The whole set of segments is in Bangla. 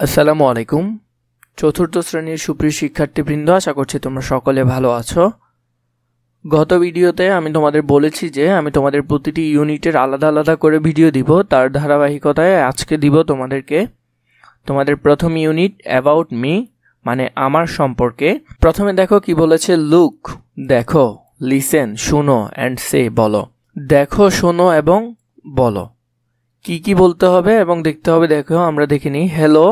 আসসালামু আলাইকুম। চতুর্থ শ্রেণীর সুপ্রিয় শিক্ষার্থীবৃন্দ, আশা করছি তোমরা সকলে ভালো আছো। গত ভিডিওতে আমি তোমাদের বলেছি যে আমি তোমাদের প্রতিটি ইউনিটের আলাদা আলাদা করে ভিডিও দিব। তার ধারাবাহিকতায় আজকে দিব তোমাদেরকে তোমাদের প্রথম ইউনিট অ্যাবাউট মি, মানে আমার সম্পর্কে। প্রথমে দেখো কি বলেছে, লুক দেখো, লিসেন শুনো, অ্যান্ড সে বলো। দেখো, শোনো এবং বলো কি কি বলতে হবে এবং দেখতে হবে। দেখো আমরা দেখে নিই। Hello,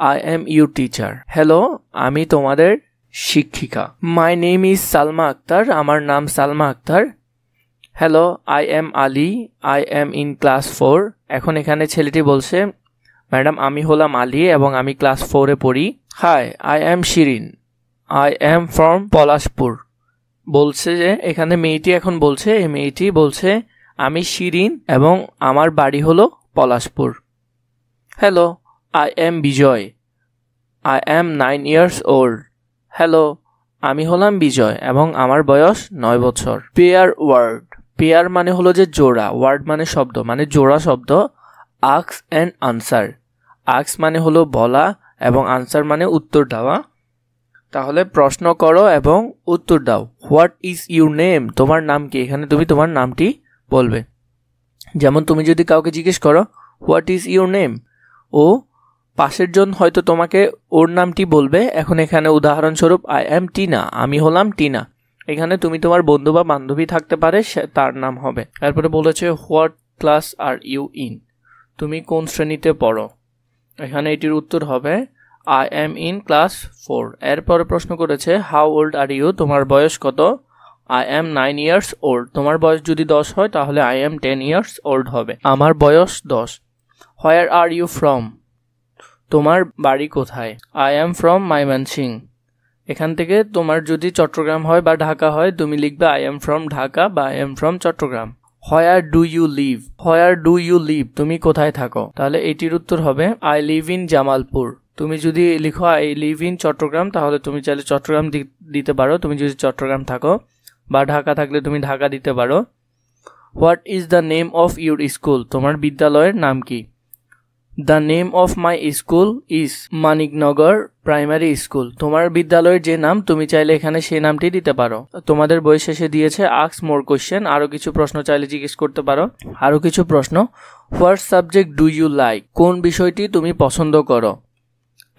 I am your teacher. Hello, আমি তোমাদের শিক্ষিকা। My name is Salma Akhtar, আমার নাম Salma Akhtar. Hello, I am Ali, I am in class 4। এখন এখানে ছেলেটি বলছে, ম্যাডাম আমি হলাম আলী এবং আমি ক্লাস 4-এ পড়ি। Hi, I am Shirin, I am from Palashpur. বলছে যে এখানে মেয়েটি এখন বলছে, এই মেয়েটি বলছে আমি শিরিন এবং আমার বাড়ি হলো Palashpur. Hello, I am Bijoy, I am 9 years old। Hello, আমি হলাম বিজয় এবং আমার বয়স 9 বছর। পেয়ার ওয়ার্ড, পেয়ার মানে হলো যে জোড়া, ওয়ার্ড মানে শব্দ, মানে জোড়া শব্দ। আস্ক অ্যান্ড আনসার, আস্ক মানে হলো বলা এবং আনসার মানে উত্তর দেওয়া। তাহলে প্রশ্ন করো এবং উত্তর দাও। হোয়াট ইজ ইউর নেম, তোমার নাম কি, এখানে তুমি তোমার নামটি বলবে। যেমন তুমি যদি কাউকে জিজ্ঞেস করো হোয়াট ইজ ইউর নেম, ও পাশের জন হয়তো তোমাকে ওর নামটি বলবে। এখন এখানে উদাহরণস্বরূপ আই এম টিনা, আমি হলাম টিনা। এখানে তুমি তোমার বন্ধু বা বান্ধবী থাকতে পারে, তার নাম হবে। এরপরে বলেছে what class are you in, তুমি কোন শ্রেণীতে পড়ো। এখানে এটির উত্তর হবে আই এম ইন ক্লাস 4। এরপরে প্রশ্ন করেছে হাউ ওল্ড আর ইউ, তোমার বয়স কত। আই এম 9 years old, তোমার বয়স যদি 10 হয় তাহলে আই এম 10 years old হবে, আমার বয়স 10। হোয়ার আর ইউ ফ্রম, তোমার বাড়ি কোথায়। I am from Mymensingh. এখান থেকে তোমার যদি চট্টগ্রাম হয় বা ঢাকা হয় তুমি লিখবে আই এম ফ্রম ঢাকা বা I am from Chittagong. Where do you live, where do you live, তুমি কোথায় থাকো। তাহলে এটির উত্তর হবে আই লিভ ইন জামালপুর। তুমি যদি লিখো আই লিভ ইন চট্টগ্রাম তাহলে তুমি চাইলে চট্টগ্রাম দিতে পারো, তুমি যদি চট্টগ্রাম থাকো, বা ঢাকা থাকলে তুমি ঢাকা দিতে পারো। What is the name of your school, তোমার বিদ্যালয়ের নাম কি। The name of my school is Maniknagar primary school, তোমার বিদ্যালয়ের যে নাম তুমি চাইলে এখানে সেই নামটি দিতে পারো। তোমাদের বই শেষে দিয়েছে আস্ক মোর কোয়েশ্চেন, আরও কিছু প্রশ্ন চাইলে জিজ্ঞেস করতে পারো। আরও কিছু প্রশ্ন, what subject do you like, কোন বিষয়টি তুমি পছন্দ করো।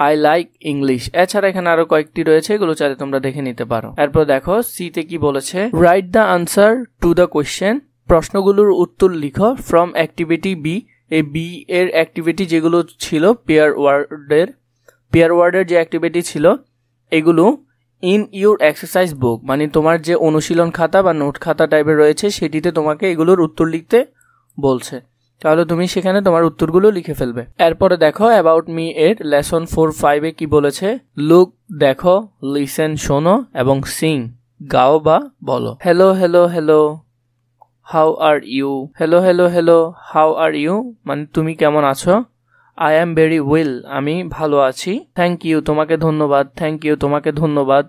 I like English. এছাড়া এখানে আরো কয়েকটি রয়েছে, এগুলো চাইলে তোমরা দেখে নিতে পারো। এরপর দেখো সিতে কি বলেছে, write the answer to the question, প্রশ্নগুলোর উত্তর লিখো ফ্রম অ্যাক্টিভিটি বি। এই বি এর অ্যাক্টিভিটি যেগুলো ছিল পেয়ার ওয়ার্ডের যে অ্যাক্টিভিটি ছিল এগুলো ইন ইউর এক্সারসাইজ বুক, মানে তোমার যে অনুশীলন খাতা বা নোট খাতা টাইপের রয়েছে সেটিতে তোমাকে এগুলোর উত্তর লিখতে বলছে। তাহলে তুমি সেখানে তোমার উত্তরগুলো লিখে ফেলবে। এরপরে দেখো অ্যাবাউট মি এর লেসন 4-5-এ কি বলেছে, লুক দেখো, লিসেন শোনো এবং সিং গাও বা বলো। Hello hello hello, how are you, hello hello hello, how are you মানে তুমি কেমন আছো। আই এম ভেরি ওয়েল, আমি ভালো আছি। থ্যাংক ইউ, তোমাকে ধন্যবাদ। থ্যাংক ইউ, তোমাকে ধন্যবাদ।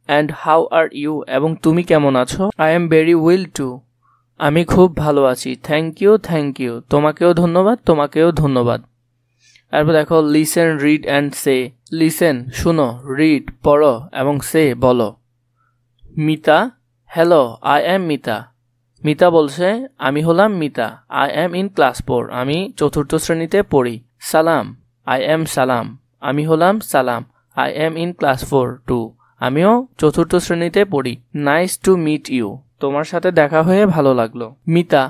অ্যান্ড হাউ আর ইউ, এবং তুমি কেমন আছো। I am very well too, আমি খুব ভালো আছি। থ্যাংক ইউ, থ্যাংক ইউ, তোমাকেও ধন্যবাদ, তোমাকেও ধন্যবাদ। এরপর দেখো listen read and say, listen শুনো, রিড পড়ো এবং সে বলো। Mita, hello I M Mita. Mita বলছে আমি হলাম Mita, I am in class 4, আমি 4র্থ শ্রেণীতে পড়ি। সালাম, আই এম সালাম, আমি হলাম Salam, I am in class 4 too, আমিও 4র্থ শ্রেণীতে পড়ি। নাইস টু মিট ইউ, তোমার সাথে দেখা হয়ে ভালো লাগলো। Mita,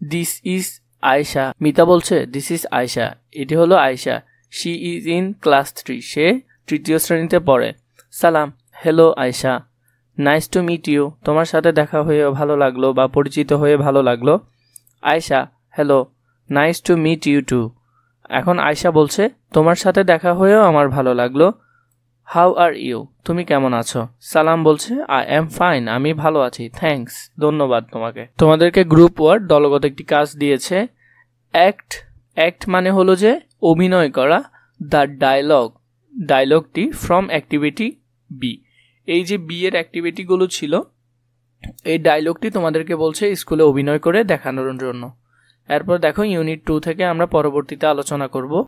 this is Ayesha. মিতা বলছে দিস ইজ আয়শা, এটি হলো Ayesha. She is in class 3, সে 3য় শ্রেণীতে পড়ে। সালাম, hello Ayesha. Nice to meet you, তোমার সাথে দেখা হয়ে ভালো লাগলো বা পরিচিত হয়ে ভালো লাগলো। Ayesha, hello, nice to meet you too. এখন আয়শা বলছে তোমার সাথে দেখা হয়েও আমার ভালো লাগলো। হাউ আর ইউ, তুমি কেমন আছো। সালাম বলছে আই এম ফাইন, আমি ভালো আছি। থ্যাঙ্কস, ধন্যবাদ তোমাকে। তোমাদেরকে গ্রুপ ওয়ার্ড দলগত একটি কাজ দিয়েছে। অ্যাক্ট মানে হলো যে অভিনয় করা। দ্য ডায়লগটি ফ্রম অ্যাক্টিভিটি বি, এই যে বি এর অ্যাক্টিভিটিগুলো ছিল এই ডায়লগটি তোমাদেরকে বলছে স্কুলে অভিনয় করে দেখানোর জন্য। এরপর দেখো ইউনিট 2 থেকে আমরা পরবর্তীতে আলোচনা করব।